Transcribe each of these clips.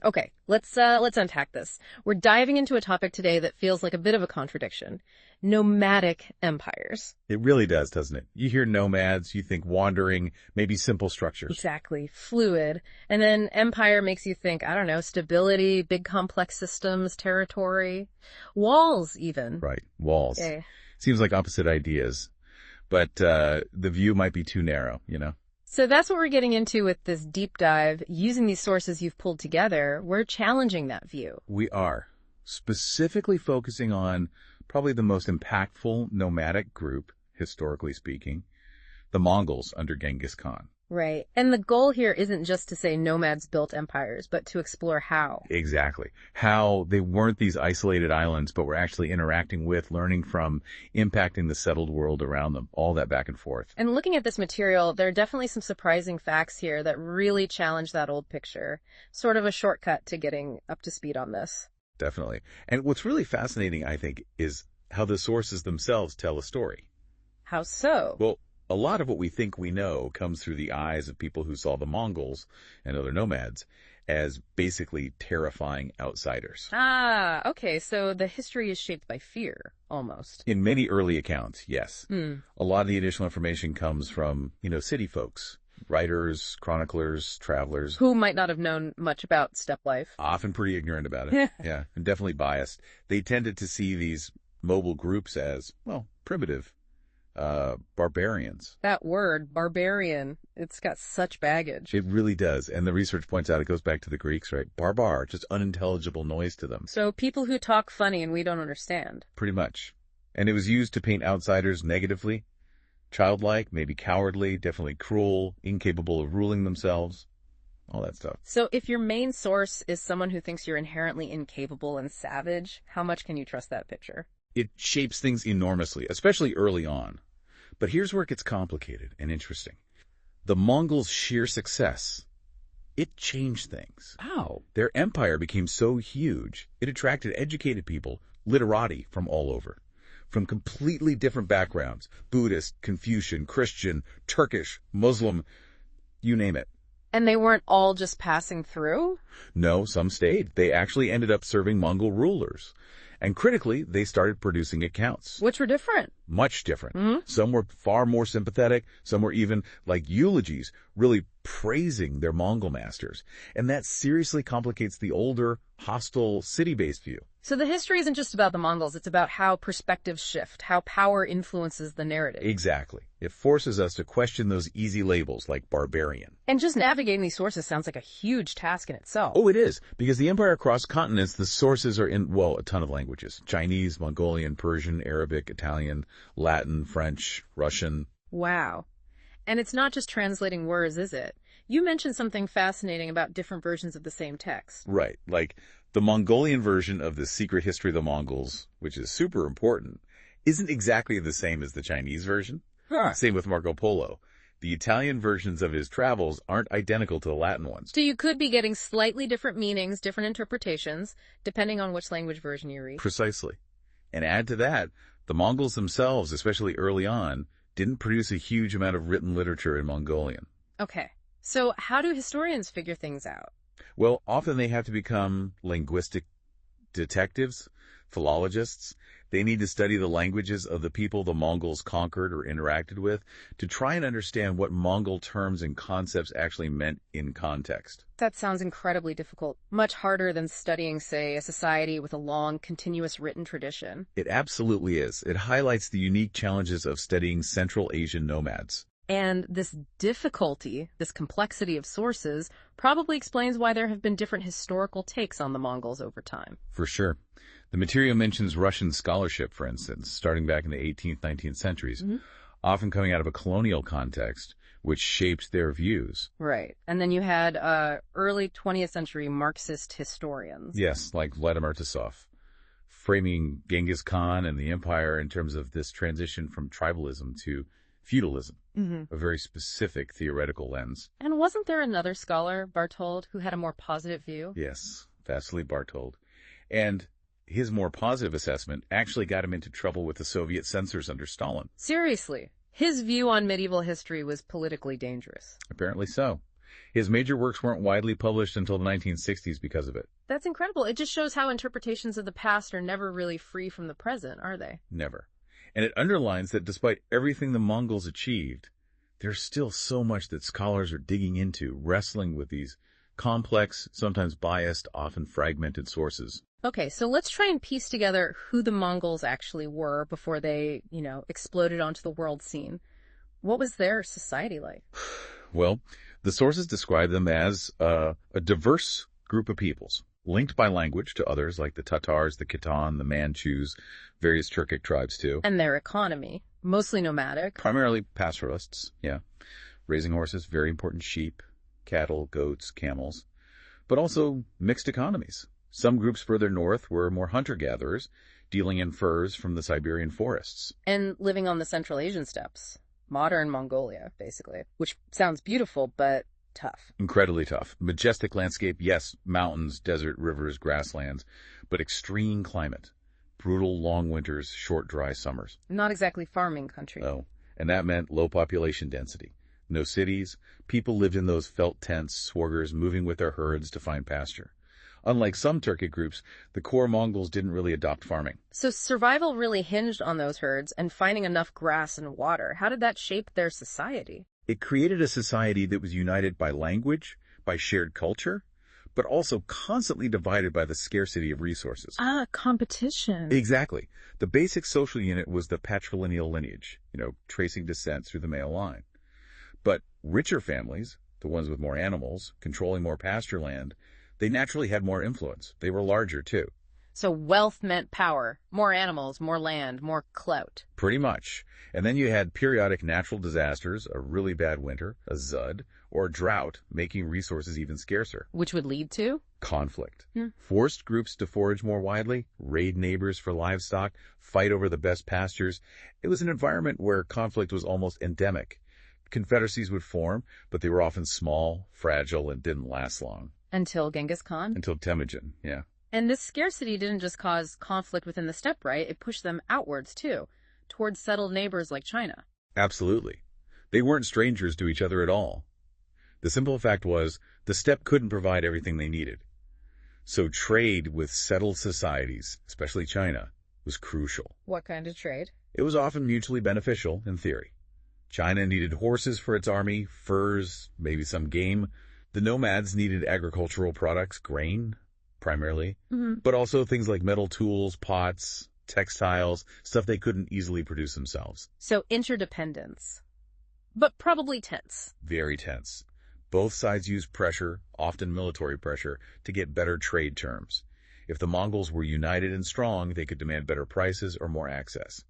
Okay, let's unpack this. We're diving into a topic today that feels like a bit of a contradiction. Nomadic empires. It really does, doesn't it? You hear nomads, you think wandering, maybe simple structures. Exactly, fluid. And then empire makes you think, I don't know, stability, big complex systems, territory, walls even. Right, walls. Okay. Seems like opposite ideas, but the view might be too narrow, you know? So that's what we're getting into with this deep dive. Using these sources you've pulled together, we're challenging that view. We are specifically focusing on probably the most impactful nomadic group, historically speaking, the Mongols under Genghis Khan. Right. And the goal here isn't just to say nomads built empires, but to explore how. Exactly. How they weren't these isolated islands, but were actually interacting with, learning from, impacting the settled world around them, all that back and forth. And looking at this material, there are definitely some surprising facts here that really challenge that old picture. Sort of a shortcut to getting up to speed on this. Definitely. And what's really fascinating, I think, is how the sources themselves tell a story. How so? Well, a lot of what we think we know comes through the eyes of people who saw the Mongols and other nomads as basically terrifying outsiders. Ah, okay, so the history is shaped by fear, almost. In many early accounts, yes. Hmm. A lot of the additional information comes from, city folks, writers, chroniclers, travelers. Who might not have known much about steppe life. Often pretty ignorant about it. Yeah, and definitely biased. They tended to see these mobile groups as, well, primitive. Barbarians. That word, barbarian, it's got such baggage. It really does. And the research points out it goes back to the Greeks, right? Barbar, just unintelligible noise to them. So people who talk funny and we don't understand. Pretty much. And it was used to paint outsiders negatively, childlike, maybe cowardly, definitely cruel, incapable of ruling themselves, all that stuff. So if your main source is someone who thinks you're inherently incapable and savage, how much can you trust that picture? It shapes things enormously, especially early on. But here's where it gets complicated and interesting. The Mongols' sheer success, it changed things. How? Their empire became so huge, it attracted educated people, literati from all over, from completely different backgrounds, Buddhist, Confucian, Christian, Turkish, Muslim, you name it. And they weren't all just passing through? No, some stayed. They actually ended up serving Mongol rulers. And critically, they started producing accounts. Which were different. Much different. Mm-hmm. Some were far more sympathetic. Some were even like eulogies, really praising their Mongol masters. And that seriously complicates the older, hostile, city-based view. So the history isn't just about the Mongols. It's about how perspectives shift, how power influences the narrative. Exactly. It forces us to question those easy labels like barbarian. And just navigating these sources sounds like a huge task in itself. Oh, it is. Because the empire across continents, the sources are in, well, a ton of languages. Chinese, Mongolian, Persian, Arabic, Italian, Latin, French, Russian. Wow. And it's not just translating words, is it? You mentioned something fascinating about different versions of the same text. Right. Like the Mongolian version of the Secret History of the Mongols, which is super important, isn't exactly the same as the Chinese version. Huh. Same with Marco Polo. The Italian versions of his travels aren't identical to the Latin ones. So you could be getting slightly different meanings, different interpretations, depending on which language version you read. Precisely. And add to that, the Mongols themselves, especially early on, didn't produce a huge amount of written literature in Mongolian. Okay. So how do historians figure things out? Well, often they have to become linguistic detectives, philologists. They need to study the languages of the people the Mongols conquered or interacted with to try and understand what Mongol terms and concepts actually meant in context. That sounds incredibly difficult. Much harder than studying, say, a society with a long, continuous written tradition. It absolutely is. It highlights the unique challenges of studying Central Asian nomads. And this difficulty, this complexity of sources, probably explains why there have been different historical takes on the Mongols over time. For sure. The material mentions Russian scholarship, for instance, starting back in the 18th, 19th centuries, often coming out of a colonial context, which shaped their views. Right. And then you had early 20th century Marxist historians. Yes, like Vladimir Tasov, framing Genghis Khan and the empire in terms of this transition from tribalism to feudalism, a very specific theoretical lens. And wasn't there another scholar, Barthold, who had a more positive view? Yes, Vasily Barthold. And his more positive assessment actually got him into trouble with the Soviet censors under Stalin. Seriously. His view on medieval history was politically dangerous. Apparently so. His major works weren't widely published until the 1960s because of it. That's incredible. It just shows how interpretations of the past are never really free from the present, are they? Never. And it underlines that despite everything the Mongols achieved, there's still so much that scholars are digging into, wrestling with these complex, sometimes biased, often fragmented sources. Okay, so let's try and piece together who the Mongols actually were before they, exploded onto the world scene. What was their society like? Well, the sources describe them as a diverse group of peoples, linked by language to others like the Tatars, the Khitan, the Manchus, various Turkic tribes too. And their economy, mostly nomadic. Primarily pastoralists, yeah. Raising horses, very important sheep, cattle, goats, camels, but also mixed economies. Some groups further north were more hunter-gatherers, dealing in furs from the Siberian forests. And living on the Central Asian steppes. Modern Mongolia, basically. Which sounds beautiful, but tough. Incredibly tough. Majestic landscape, yes, mountains, desert, rivers, grasslands, but extreme climate. Brutal long winters, short dry summers. Not exactly farming country. No, and that meant low population density. No cities. People lived in those felt tents, swagers, moving with their herds to find pasture. Unlike some Turkic groups, the core Mongols didn't really adopt farming. So survival really hinged on those herds and finding enough grass and water. How did that shape their society? It created a society that was united by language, by shared culture, but also constantly divided by the scarcity of resources. Competition. Exactly. The basic social unit was the patrilineal lineage, tracing descent through the male line. But richer families, the ones with more animals, controlling more pasture land, they naturally had more influence. They were larger, too. So wealth meant power. More animals, more land, more clout. Pretty much. And then you had periodic natural disasters, a really bad winter, a zud, or a drought, making resources even scarcer. Which would lead to? Conflict. Forced groups to forage more widely, raid neighbors for livestock, fight over the best pastures. It was an environment where conflict was almost endemic. Confederacies would form, but they were often small, fragile, and didn't last long. Until Genghis Khan? Until Temujin, yeah. And this scarcity didn't just cause conflict within the steppe, right? It pushed them outwards, too, towards settled neighbors like China. Absolutely. They weren't strangers to each other at all. The simple fact was, the steppe couldn't provide everything they needed. So trade with settled societies, especially China, was crucial. What kind of trade? It was often mutually beneficial, in theory. China needed horses for its army, furs, maybe some game. The nomads needed agricultural products, grain, primarily, but also things like metal tools, pots, textiles, stuff they couldn't easily produce themselves. So interdependence. But probably tense. Very tense. Both sides used pressure, often military pressure, to get better trade terms. If the Mongols were united and strong, they could demand better prices or more access.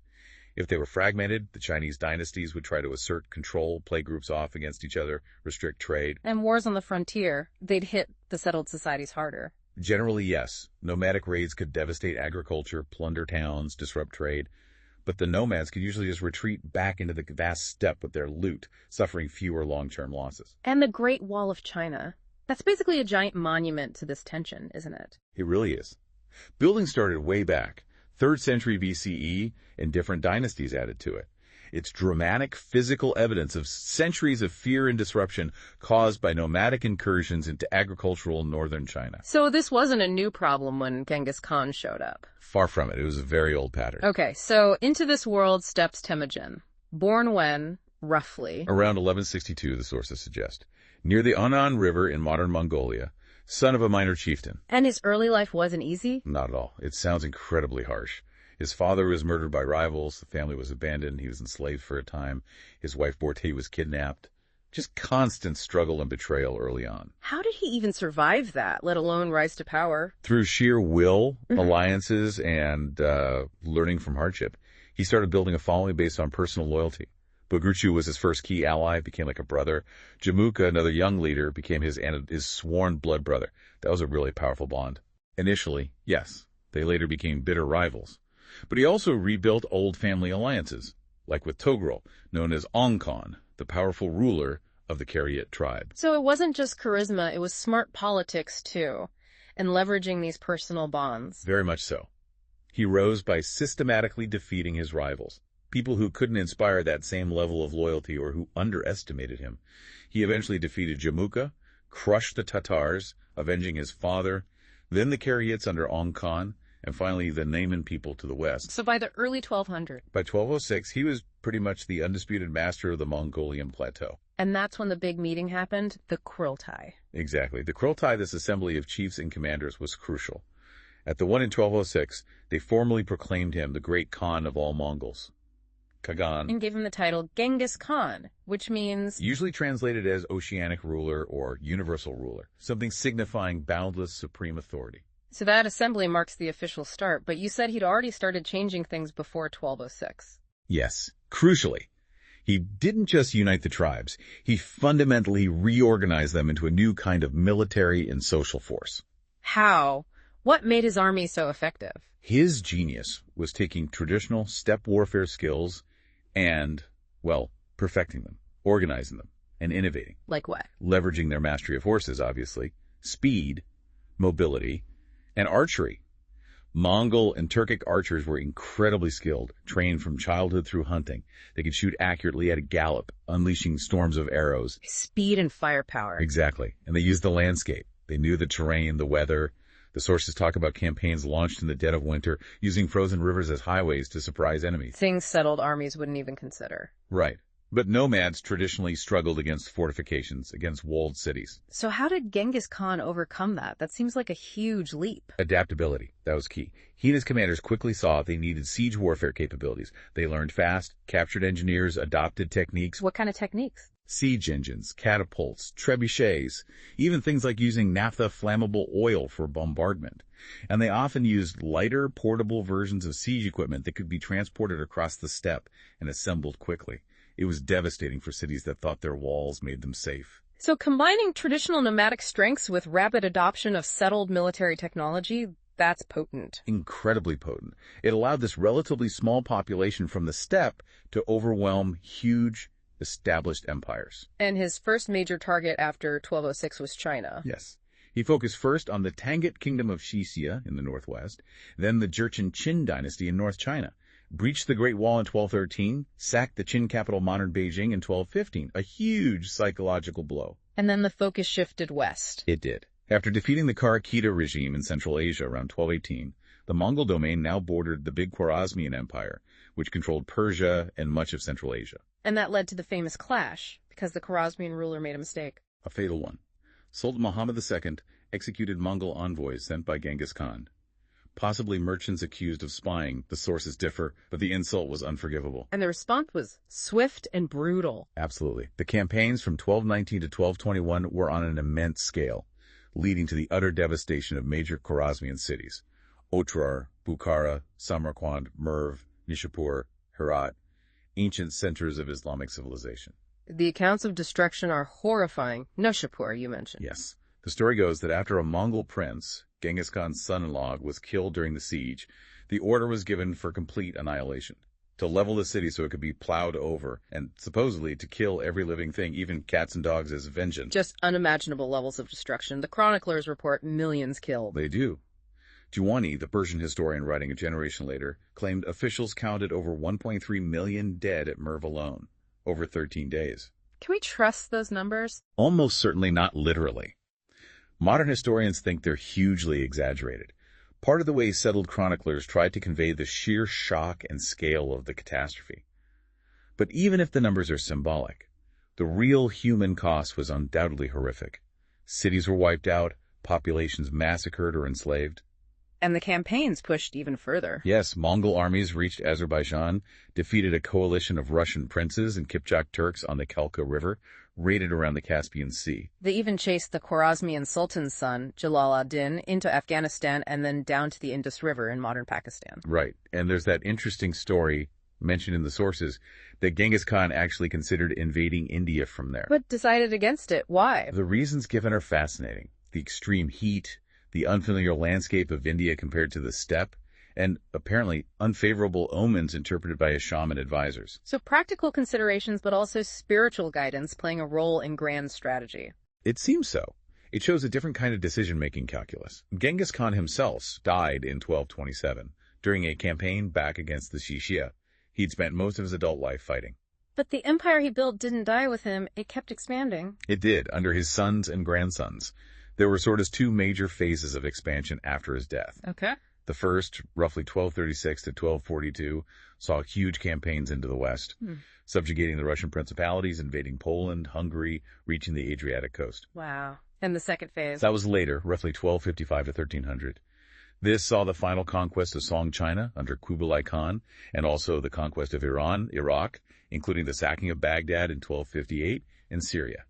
If they were fragmented, the Chinese dynasties would try to assert control, play groups off against each other, restrict trade. And wars on the frontier, they'd hit the settled societies harder. Generally, yes. Nomadic raids could devastate agriculture, plunder towns, disrupt trade. But the nomads could usually just retreat back into the vast steppe with their loot, suffering fewer long-term losses. And the Great Wall of China. That's basically a giant monument to this tension, isn't it? It really is. Building started way back, 3rd century BCE, and different dynasties added to it. It's dramatic physical evidence of centuries of fear and disruption caused by nomadic incursions into agricultural northern China. So this wasn't a new problem when Genghis Khan showed up. Far from it. It was a very old pattern. Okay, so into this world steps Temujin. Born when, roughly? Around 1162, the sources suggest. Near the Anan River in modern Mongolia, son of a minor chieftain. And his early life wasn't easy? Not at all. It sounds incredibly harsh. His father was murdered by rivals, the family was abandoned, he was enslaved for a time, his wife Borte was kidnapped. Just constant struggle and betrayal early on. How did he even survive that, let alone rise to power? Through sheer will, alliances, and learning from hardship. He started building a following based on personal loyalty. Bogurchu was his first key ally, became like a brother. Jamuka, another young leader, became his sworn blood brother. That was a really powerful bond. Initially, yes. They later became bitter rivals. But he also rebuilt old family alliances, like with Togrul, known as Ongkon, the powerful ruler of the Kariit tribe. So it wasn't just charisma, it was smart politics too, and leveraging these personal bonds. Very much so. He rose by systematically defeating his rivals, people who couldn't inspire that same level of loyalty or who underestimated him. He eventually defeated Jamuka, crushed the Tatars, avenging his father, then the Karaites under Ong Khan, and finally the Naiman people to the west. So by the early 1200s. By 1206, he was pretty much the undisputed master of the Mongolian plateau. And that's when the big meeting happened, the Kurultai. Exactly. The Kurultai, this assembly of chiefs and commanders, was crucial. At the one in 1206, they formally proclaimed him the great Khan of all Mongols. Kagan. And gave him the title Genghis Khan, which means... usually translated as oceanic ruler or universal ruler, something signifying boundless supreme authority. So that assembly marks the official start, but you said he'd already started changing things before 1206. Yes. Crucially, he didn't just unite the tribes, he fundamentally reorganized them into a new kind of military and social force. How? What made his army so effective? His genius was taking traditional steppe warfare skills and, well, perfecting them, organizing them, and innovating. Like what? Leveraging their mastery of horses, obviously, speed, mobility, and archery. Mongol and Turkic archers were incredibly skilled, trained from childhood through hunting. They could shoot accurately at a gallop, unleashing storms of arrows. Speed and firepower. Exactly. And they used the landscape. They knew the terrain, the weather. The sources talk about campaigns launched in the dead of winter, using frozen rivers as highways to surprise enemies. Things settled armies wouldn't even consider. Right. But nomads traditionally struggled against fortifications, against walled cities. So how did Genghis Khan overcome that? That seems like a huge leap. Adaptability. That was key. He and his commanders quickly saw they needed siege warfare capabilities. They learned fast, captured engineers, adopted techniques. What kind of techniques? Siege engines, catapults, trebuchets, even things like using naphtha flammable oil for bombardment. And they often used lighter, portable versions of siege equipment that could be transported across the steppe and assembled quickly. It was devastating for cities that thought their walls made them safe. So combining traditional nomadic strengths with rapid adoption of settled military technology, that's potent. Incredibly potent. It allowed this relatively small population from the steppe to overwhelm huge, established empires. And his first major target after 1206 was China. Yes. He focused first on the Tangut Kingdom of Xixia in the northwest, then the Jurchen Qin dynasty in North China. Breached the Great Wall in 1213, sacked the Qin capital modern Beijing in 1215, a huge psychological blow. And then the focus shifted west. It did. After defeating the Karakita regime in Central Asia around 1218, the Mongol domain now bordered the big Khwarezmian Empire, which controlled Persia and much of Central Asia. And that led to the famous clash, because the Khwarezmian ruler made a mistake. A fatal one. Sultan Muhammad II executed Mongol envoys sent by Genghis Khan. Possibly merchants accused of spying. The sources differ, but the insult was unforgivable. And the response was swift and brutal. Absolutely. The campaigns from 1219 to 1221 were on an immense scale, leading to the utter devastation of major Khwarezmian cities. Otrar, Bukhara, Samarkand, Merv, Nishapur, Herat, ancient centers of Islamic civilization. The accounts of destruction are horrifying. Nishapur, you mentioned. Yes. The story goes that after a Mongol prince, Genghis Khan's son-in-law, was killed during the siege, the order was given for complete annihilation, to level the city so it could be plowed over, and supposedly to kill every living thing, even cats and dogs, as vengeance. Just unimaginable levels of destruction. The chroniclers report millions killed. They do. Juwani, the Persian historian writing a generation later, claimed officials counted over 1.3 million dead at Merv alone, over 13 days. Can we trust those numbers? Almost certainly not literally. Modern historians think they're hugely exaggerated. Part of the way settled chroniclers tried to convey the sheer shock and scale of the catastrophe. But even if the numbers are symbolic, the real human cost was undoubtedly horrific. Cities were wiped out, populations massacred or enslaved. And the campaigns pushed even further. Yes, Mongol armies reached Azerbaijan, defeated a coalition of Russian princes and Kipchak Turks on the Kalka River, raided around the Caspian Sea. They even chased the Khwarezmian Sultan's son, Jalal ad-Din, into Afghanistan and then down to the Indus River in modern Pakistan. Right, and there's that interesting story mentioned in the sources that Genghis Khan actually considered invading India from there. But decided against it. Why? The reasons given are fascinating. The extreme heat, the unfamiliar landscape of India compared to the steppe, and apparently unfavorable omens interpreted by his shaman advisors. So practical considerations, but also spiritual guidance playing a role in grand strategy. It seems so. It shows a different kind of decision-making calculus. Genghis Khan himself died in 1227 during a campaign back against the Xixia. He'd spent most of his adult life fighting. But the empire he built didn't die with him. It kept expanding. It did, under his sons and grandsons. There were sort of two major phases of expansion after his death. Okay. The first, roughly 1236 to 1242, saw huge campaigns into the west, subjugating the Russian principalities, invading Poland, Hungary, reaching the Adriatic coast. Wow. And the second phase? That was later, roughly 1255 to 1300. This saw the final conquest of Song China under Kublai Khan, and also the conquest of Iran, Iraq, including the sacking of Baghdad in 1258, and Syria.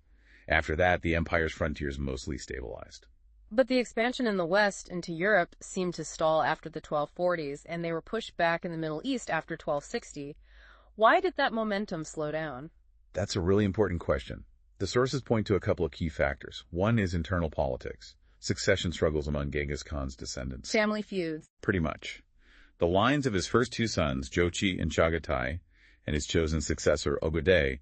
After that, the empire's frontiers mostly stabilized. But the expansion in the West into Europe seemed to stall after the 1240s, and they were pushed back in the Middle East after 1260. Why did that momentum slow down? That's a really important question. The sources point to a couple of key factors. One is internal politics, succession struggles among Genghis Khan's descendants. Family feuds. Pretty much. The lines of his first two sons, Jochi and Chagatai, and his chosen successor, Ogodei,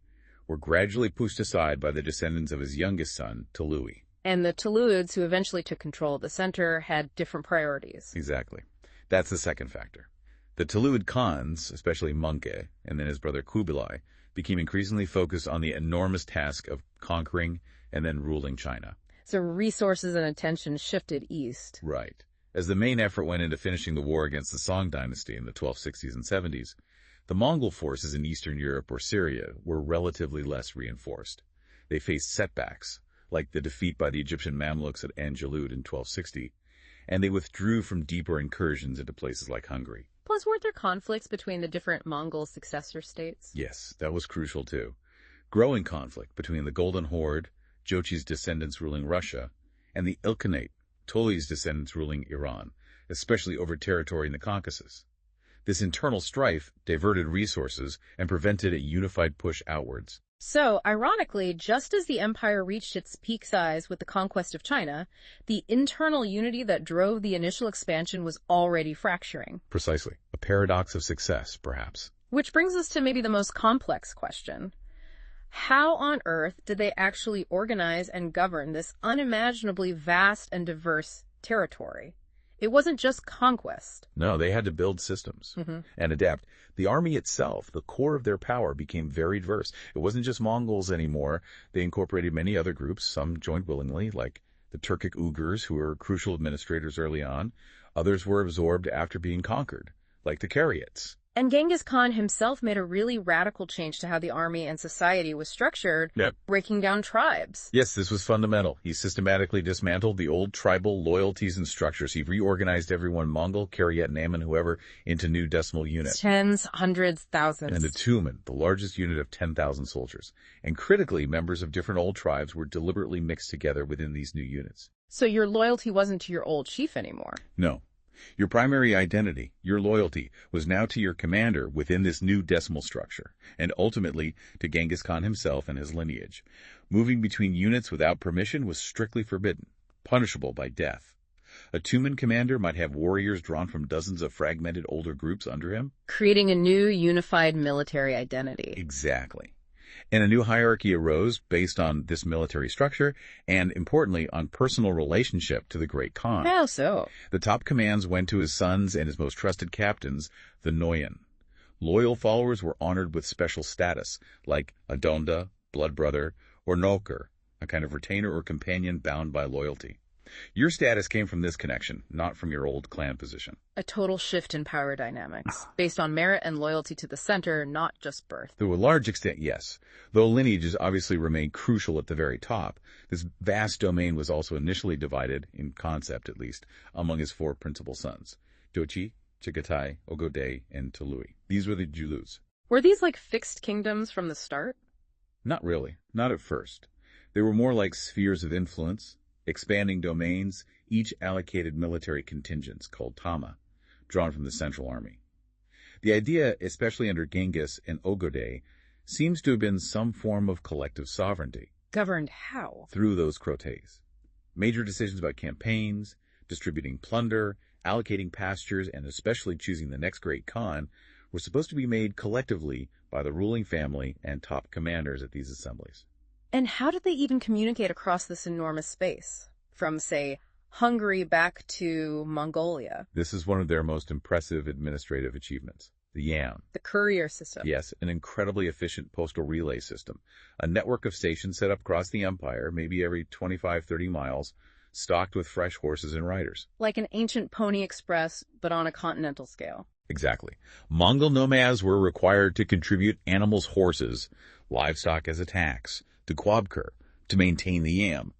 were gradually pushed aside by the descendants of his youngest son, Tului. And the Tuluids, who eventually took control of the center, had different priorities. Exactly. That's the second factor. The Tuluid Khans, especially Mongke, and then his brother Kublai, became increasingly focused on the enormous task of conquering and then ruling China. So resources and attention shifted east. Right. As the main effort went into finishing the war against the Song dynasty in the 1260s and 70s, the Mongol forces in Eastern Europe or Syria were relatively less reinforced. They faced setbacks, like the defeat by the Egyptian Mamluks at Angelud in 1260, and they withdrew from deeper incursions into places like Hungary. Plus, weren't there conflicts between the different Mongol successor states? Yes, that was crucial too. Growing conflict between the Golden Horde, Jochi's descendants ruling Russia, and the Ilkhanate, Toli's descendants ruling Iran, especially over territory in the Caucasus. This internal strife diverted resources and prevented a unified push outwards. So, ironically, just as the empire reached its peak size with the conquest of China, the internal unity that drove the initial expansion was already fracturing. Precisely. A paradox of success, perhaps. Which brings us to maybe the most complex question. How on earth did they actually organize and govern this unimaginably vast and diverse territory? It wasn't just conquest. No, they had to build systems and adapt. The army itself, the core of their power, became very diverse. It wasn't just Mongols anymore. They incorporated many other groups. Some joined willingly, like the Turkic Uyghurs, who were crucial administrators early on. Others were absorbed after being conquered, like the Karyots. And Genghis Khan himself made a really radical change to how the army and society was structured, breaking down tribes. Yes, this was fundamental. He systematically dismantled the old tribal loyalties and structures. He reorganized everyone, Mongol, Karyat, Naman, whoever, into new decimal units. Tens, hundreds, thousands. And the Tumen, the largest unit of 10,000 soldiers. And critically, members of different old tribes were deliberately mixed together within these new units. So your loyalty wasn't to your old chief anymore? No. Your primary identity, your loyalty, was now to your commander within this new decimal structure, and ultimately to Genghis Khan himself and his lineage. Moving between units without permission was strictly forbidden, punishable by death. A Tumen commander might have warriors drawn from dozens of fragmented older groups under him. Creating a new unified military identity. Exactly. And a new hierarchy arose based on this military structure and, importantly, on personal relationship to the great Khan. How so? The top commands went to his sons and his most trusted captains, the Noyan. Loyal followers were honored with special status, like a Donda, blood brother, or Noker, a kind of retainer or companion bound by loyalty. Your status came from this connection, not from your old clan position. A total shift in power dynamics, based on merit and loyalty to the center, not just birth. To a large extent, yes. Though lineages obviously remained crucial at the very top, this vast domain was also initially divided, in concept at least, among his four principal sons, Jochi, Chagatai, Ogodei, and Tului. These were the Julus. Were these like fixed kingdoms from the start? Not really. Not at first. They were more like spheres of influence, expanding domains, each allocated military contingents called Tama, drawn from the central army. The idea, especially under Genghis and Ogodei, seems to have been some form of collective sovereignty. Governed how? Through those crotés. Major decisions about campaigns, distributing plunder, allocating pastures, and especially choosing the next great Khan were supposed to be made collectively by the ruling family and top commanders at these assemblies. And how did they even communicate across this enormous space? From, say, Hungary back to Mongolia? This is one of their most impressive administrative achievements. The Yam. The courier system. Yes, an incredibly efficient postal relay system. A network of stations set up across the empire, maybe every 25-30 miles, stocked with fresh horses and riders. Like an ancient pony express, but on a continental scale. Exactly. Mongol nomads were required to contribute animals' horses, livestock as a tax, to Quabkur, to maintain the Yam.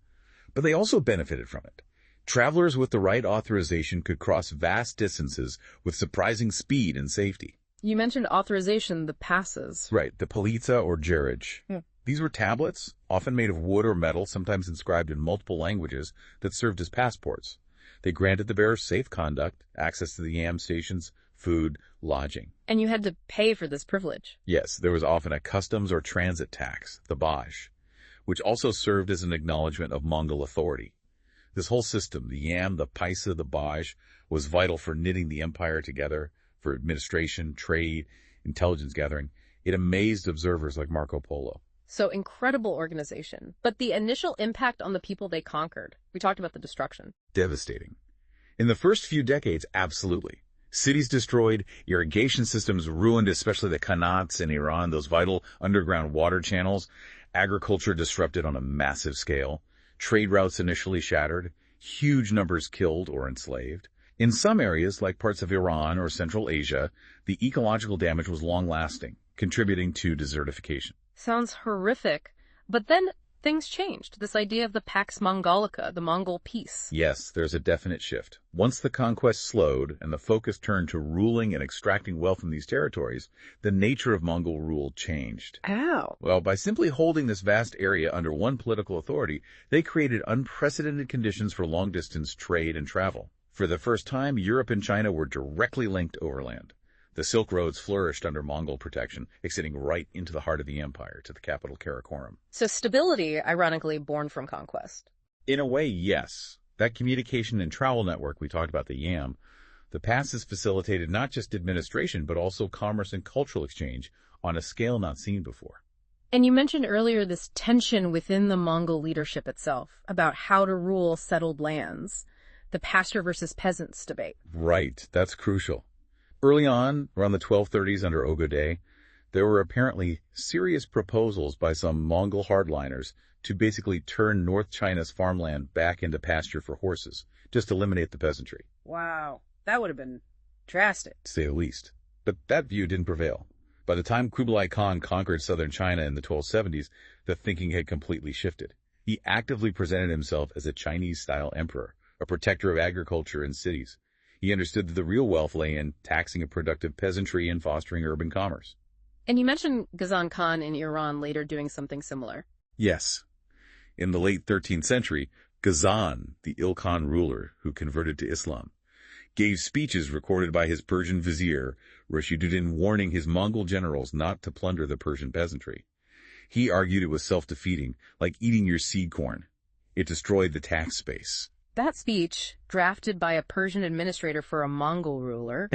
But they also benefited from it. Travelers with the right authorization could cross vast distances with surprising speed and safety. You mentioned authorization, the passes. Right, the politsa or gerij. These were tablets, often made of wood or metal, sometimes inscribed in multiple languages, that served as passports. They granted the bearers safe conduct, access to the Yam stations, food, lodging. And you had to pay for this privilege. Yes, there was often a customs or transit tax, the Baj, which also served as an acknowledgement of Mongol authority. This whole system, the Yam, the Paisa, the Baj, was vital for knitting the empire together, for administration, trade, intelligence gathering. It amazed observers like Marco Polo. So incredible organization. But the initial impact on the people they conquered, we talked about the destruction. Devastating. In the first few decades, absolutely. Cities destroyed, irrigation systems ruined, especially the Qanats in Iran, those vital underground water channels. Agriculture disrupted on a massive scale. Trade routes initially shattered. Huge numbers killed or enslaved. In some areas, like parts of Iran or Central Asia, the ecological damage was long-lasting, contributing to desertification. Sounds horrific. But then things changed. This idea of the Pax Mongolica, the Mongol peace. Yes, there's a definite shift. Once the conquest slowed and the focus turned to ruling and extracting wealth from these territories, the nature of Mongol rule changed. Ow. Well, by simply holding this vast area under one political authority, they created unprecedented conditions for long-distance trade and travel. For the first time, Europe and China were directly linked overland. The Silk Roads flourished under Mongol protection, extending right into the heart of the empire, to the capital Karakorum. So stability, ironically, born from conquest. In a way, yes. That communication and travel network we talked about, the Yam, the passes facilitated not just administration, but also commerce and cultural exchange on a scale not seen before. And you mentioned earlier this tension within the Mongol leadership itself about how to rule settled lands, the pastor versus peasants debate. Right, that's crucial. Early on, around the 1230s under Ögödei, there were apparently serious proposals by some Mongol hardliners to basically turn North China's farmland back into pasture for horses, just eliminate the peasantry. Wow, that would have been drastic. To say the least. But that view didn't prevail. By the time Kublai Khan conquered southern China in the 1270s, the thinking had completely shifted. He actively presented himself as a Chinese-style emperor, a protector of agriculture and cities. He understood that the real wealth lay in taxing a productive peasantry and fostering urban commerce. And you mentioned Ghazan Khan in Iran later doing something similar. Yes. In the late 13th century, Ghazan, the Ilkhan ruler who converted to Islam, gave speeches recorded by his Persian vizier, Rashiduddin, warning his Mongol generals not to plunder the Persian peasantry. He argued it was self-defeating, like eating your seed corn. It destroyed the tax space. That speech, drafted by a Persian administrator for a Mongol ruler,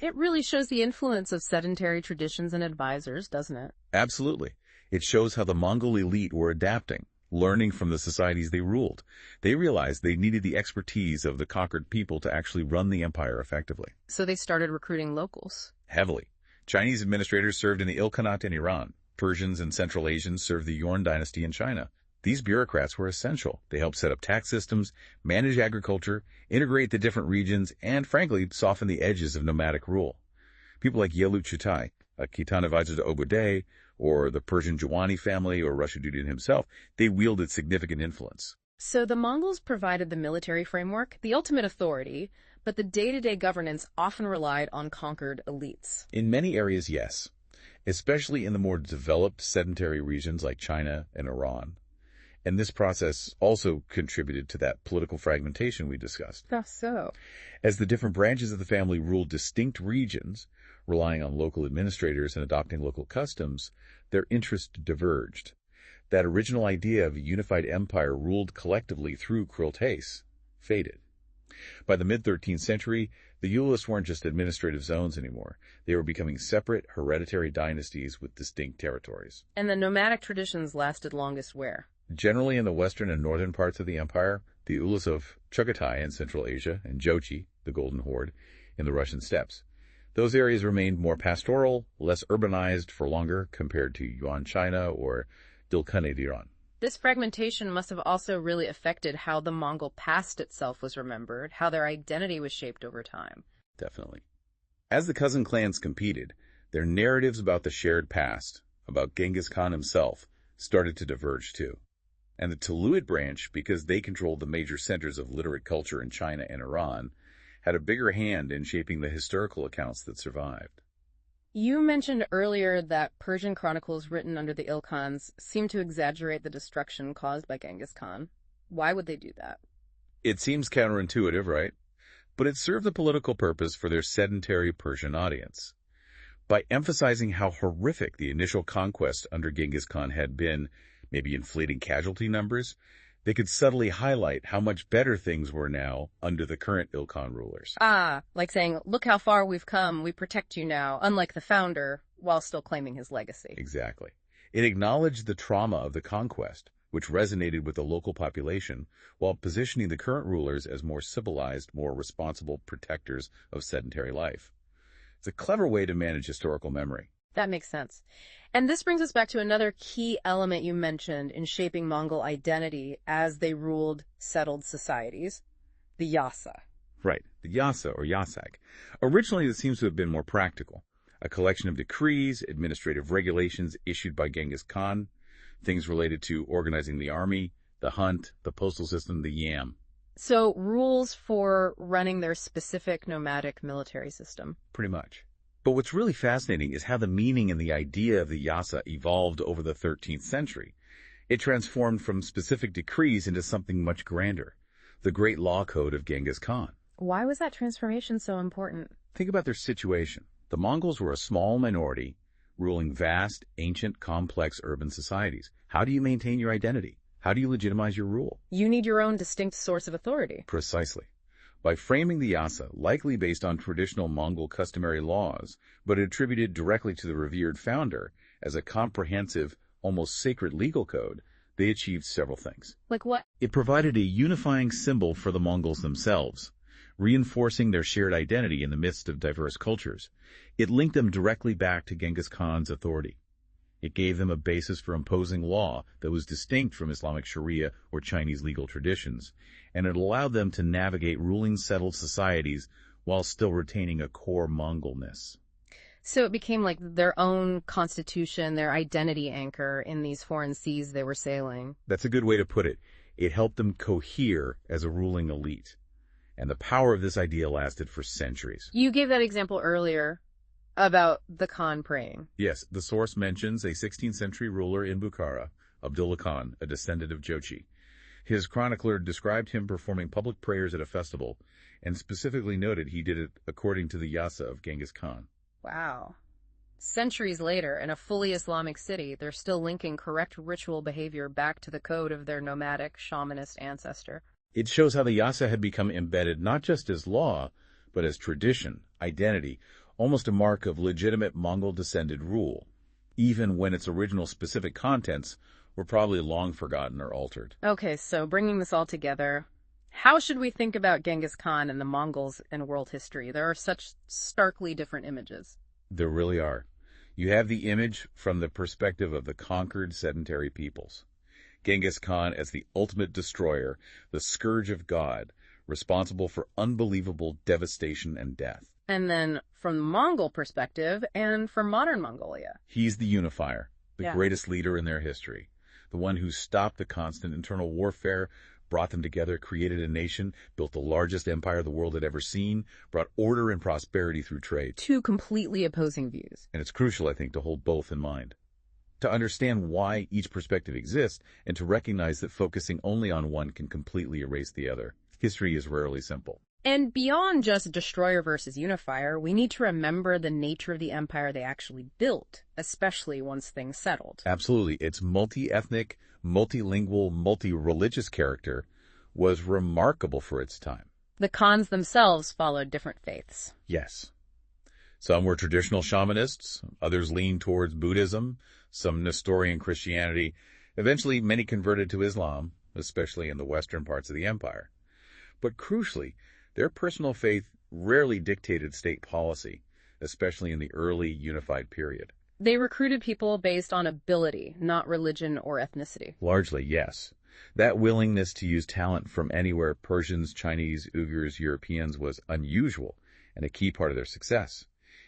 it really shows the influence of sedentary traditions and advisors, doesn't it? Absolutely. It shows how the Mongol elite were adapting, learning from the societies they ruled. They realized they needed the expertise of the conquered people to actually run the empire effectively. So they started recruiting locals. Heavily. Chinese administrators served in the Ilkhanate in Iran. Persians and Central Asians served the Yuan dynasty in China. These bureaucrats were essential. They helped set up tax systems, manage agriculture, integrate the different regions, and, frankly, soften the edges of nomadic rule. People like Yelut Chutai, a Khitan advisor to Ögödei, or the Persian Jawani family, or Rashiduddin himself, they wielded significant influence. So the Mongols provided the military framework, the ultimate authority, but the day-to-day governance often relied on conquered elites. In many areas, yes, especially in the more developed sedentary regions like China and Iran. And this process also contributed to that political fragmentation we discussed. That's so. As the different branches of the family ruled distinct regions, relying on local administrators and adopting local customs, their interests diverged. That original idea of a unified empire ruled collectively through Kurultays faded. By the mid-13th century, the Ulis weren't just administrative zones anymore. They were becoming separate, hereditary dynasties with distinct territories. And the nomadic traditions lasted longest where? Generally in the western and northern parts of the empire, the Ulis of Chagatai in Central Asia and Jochi, the Golden Horde, in the Russian steppes. Those areas remained more pastoral, less urbanized for longer compared to Yuan China or Dilkane Iran. This fragmentation must have also really affected how the Mongol past itself was remembered, how their identity was shaped over time. Definitely. As the cousin clans competed, their narratives about the shared past, about Genghis Khan himself, started to diverge too. And the Tuluid branch, because they controlled the major centers of literate culture in China and Iran, had a bigger hand in shaping the historical accounts that survived. You mentioned earlier that Persian chronicles written under the Ilkhans seem to exaggerate the destruction caused by Genghis Khan. Why would they do that? It seems counterintuitive, right? But it served a political purpose for their sedentary Persian audience. By emphasizing how horrific the initial conquest under Genghis Khan had been, maybe inflating casualty numbers, they could subtly highlight how much better things were now under the current Ilkhan rulers. Like saying, look how far we've come, we protect you now, unlike the founder, while still claiming his legacy. Exactly. It acknowledged the trauma of the conquest, which resonated with the local population, while positioning the current rulers as more civilized, more responsible protectors of sedentary life. It's a clever way to manage historical memory. That makes sense. And this brings us back to another key element you mentioned in shaping Mongol identity as they ruled settled societies, the Yasa. Right, the Yasa or Yasak. Originally, it seems to have been more practical. A collection of decrees, administrative regulations issued by Genghis Khan, things related to organizing the army, the hunt, the postal system, the yam. So rules for running their specific nomadic military system. Pretty much. But what's really fascinating is how the meaning and the idea of the Yasa evolved over the 13th century. It transformed from specific decrees into something much grander, the great law code of Genghis Khan. Why was that transformation so important? Think about their situation. The Mongols were a small minority, ruling vast, ancient, complex urban societies. How do you maintain your identity? How do you legitimize your rule? You need your own distinct source of authority. Precisely. By framing the Yasa, likely based on traditional Mongol customary laws, but attributed directly to the revered founder as a comprehensive, almost sacred legal code, they achieved several things. Like what? It provided a unifying symbol for the Mongols themselves, reinforcing their shared identity in the midst of diverse cultures. It linked them directly back to Genghis Khan's authority. It gave them a basis for imposing law that was distinct from Islamic Sharia or Chinese legal traditions, and it allowed them to navigate ruling settled societies while still retaining a core Mongolness. So it became like their own constitution, their identity anchor in these foreign seas they were sailing. That's a good way to put it. It helped them cohere as a ruling elite, and the power of this idea lasted for centuries. You gave that example earlier about the Khan praying. Yes, the source mentions a 16th century ruler in Bukhara, Abdullah Khan, a descendant of Jochi. His chronicler described him performing public prayers at a festival, and specifically noted he did it according to the Yasa of Genghis Khan. Wow. Centuries later, in a fully Islamic city, they're still linking correct ritual behavior back to the code of their nomadic, shamanist ancestor. It shows how the Yasa had become embedded not just as law, but as tradition, identity, almost a mark of legitimate Mongol-descended rule, even when its original specific contents were probably long forgotten or altered. Okay, so bringing this all together, how should we think about Genghis Khan and the Mongols in world history? There are such starkly different images. There really are. You have the image from the perspective of the conquered sedentary peoples. Genghis Khan as the ultimate destroyer, the scourge of God, responsible for unbelievable devastation and death. And then from the Mongol perspective and from modern Mongolia. He's the unifier, the Yeah. greatest leader in their history, the one who stopped the constant internal warfare, brought them together, created a nation, built the largest empire the world had ever seen, brought order and prosperity through trade. Two completely opposing views. And it's crucial, I think, to hold both in mind, to understand why each perspective exists, and to recognize that focusing only on one can completely erase the other. History is rarely simple. And beyond just destroyer versus unifier, we need to remember the nature of the empire they actually built, especially once things settled. Absolutely. Its multi-ethnic, multilingual, multi-religious character was remarkable for its time. The Khans themselves followed different faiths. Yes. Some were traditional shamanists, others leaned towards Buddhism, some Nestorian Christianity. Eventually, many converted to Islam, especially in the western parts of the empire. But crucially, their personal faith rarely dictated state policy. especially in the early unified period. They recruited people based on ability, not religion or ethnicity. Largely, yes. That willingness to use talent from anywhere, Persians, Chinese, Uyghurs, Europeans, was unusual and a key part of their success.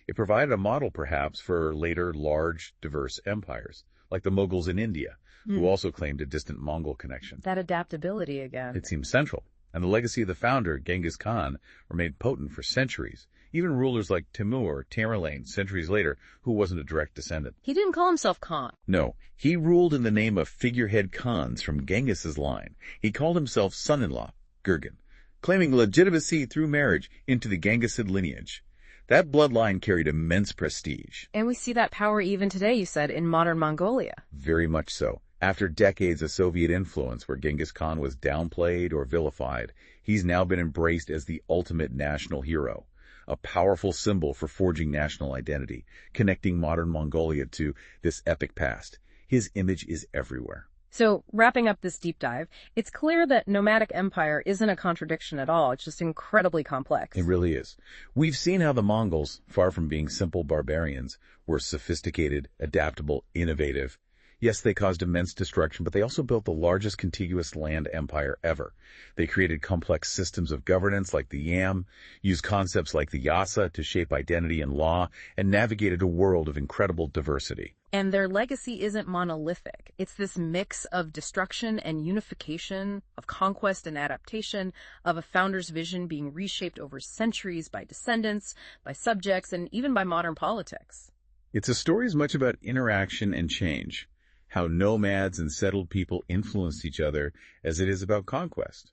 It provided a model, perhaps, for later large, diverse empires, like the Mughals in India, who also claimed a distant Mongol connection. That adaptability again. It seems central, and the legacy of the founder, Genghis Khan, remained potent for centuries. Even rulers like Timur or Tamerlane, centuries later, who wasn't a direct descendant. He didn't call himself Khan. No, he ruled in the name of figurehead Khans from Genghis's line. He called himself son-in-law, Gurgen, claiming legitimacy through marriage into the Genghisid lineage. That bloodline carried immense prestige. And we see that power even today, you said, in modern Mongolia. Very much so. After decades of Soviet influence where Genghis Khan was downplayed or vilified, he's now been embraced as the ultimate national hero. A powerful symbol for forging national identity, connecting modern Mongolia to this epic past. His image is everywhere. So, wrapping up this deep dive, it's clear that nomadic empire isn't a contradiction at all. It's just incredibly complex. It really is. We've seen how the Mongols, far from being simple barbarians, were sophisticated, adaptable, innovative. Yes, they caused immense destruction, but they also built the largest contiguous land empire ever. They created complex systems of governance like the Yam, used concepts like the Yasa to shape identity and law, and navigated a world of incredible diversity. And their legacy isn't monolithic. It's this mix of destruction and unification, of conquest and adaptation, of a founder's vision being reshaped over centuries by descendants, by subjects, and even by modern politics. It's a story as much about interaction and change, how nomads and settled people influenced each other, as it is about conquest,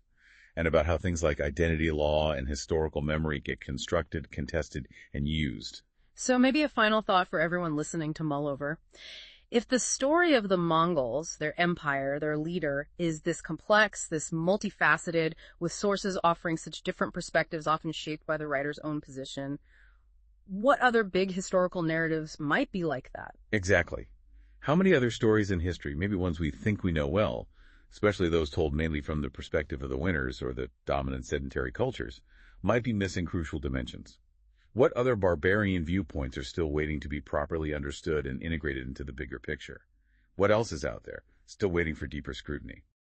and about how things like identity law and historical memory get constructed, contested, and used. So maybe a final thought for everyone listening to mull over. If the story of the Mongols, their empire, their leader, is this complex, this multifaceted, with sources offering such different perspectives often shaped by the writer's own position, what other big historical narratives might be like that? Exactly. How many other stories in history, maybe ones we think we know well, especially those told mainly from the perspective of the winners or the dominant sedentary cultures, might be missing crucial dimensions? What other barbarian viewpoints are still waiting to be properly understood and integrated into the bigger picture? What else is out there, still waiting for deeper scrutiny?